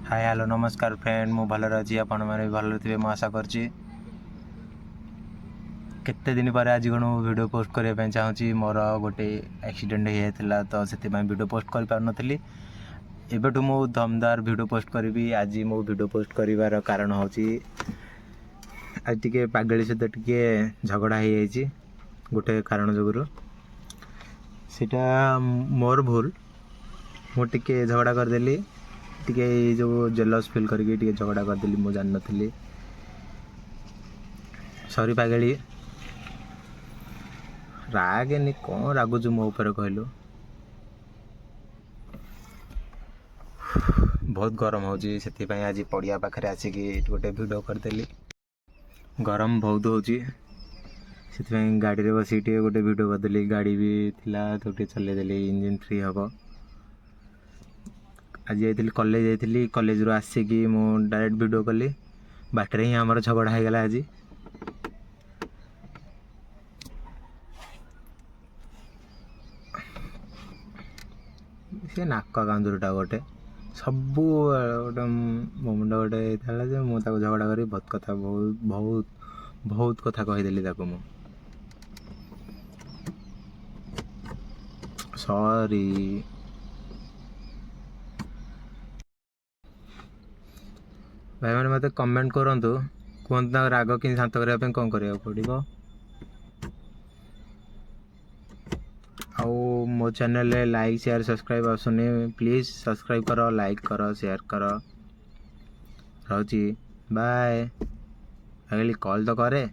Hi hello नमस्कार friend मु भल अच्छी आपण मैंने भल थे मैं आशा करते दिन पर आज कौन वीडियो पोस्ट करने चाहूँगी मोर गोटे एक्सीडेंट हो जाता तो से वीडियो पोस्ट कर पार नी एबेठू मु दमदार वीडियो पोस्ट करी आज मो वीडियो पोस्ट कर कारण हूँ आज टी पागली सहित टी झगड़ा हो जाए गोटे कारण जोगुरु सीटा मोर भूल मुझे झगड़ा करदेली टी जो जेलस फिल करके झगड़ा करदेली मु जान नी सॉरी पागली रागेनी कौन रागुचु मो ऊपर कहलु बहुत गरम हो आज पड़िया पाखे आसिक गोटे वीडियो करदेली गरम बहुत हो गाड़ी रे बस गोटे वीडियो करदेली गाड़ी भी थिला तो चलेदेली इंजिन फ्री हम आज जाइली कॉलेज जाइली कॉलेज रू आसिक मु डायरेक्ट वीडियो कली बाटर ही आमर झगड़ा हो गला आज सी नाक कांदुरटा गोटे सबू गोटे मो मुंड गोटे मुझे झगड़ा करी बहुत कथा बहुत बहुत बहुत कथा कहीदेली मु सॉरी भाई मैंने मत कमेंट करंतु कहतु राग कि शांत करने कौन करा पड़ो आउ मो चैनल लाइक शेयर सब्सक्राइब आसुनी प्लीज सब्सक्राइब करो लाइक करो शेयर करो रोची बाय अगली कॉल तो करे।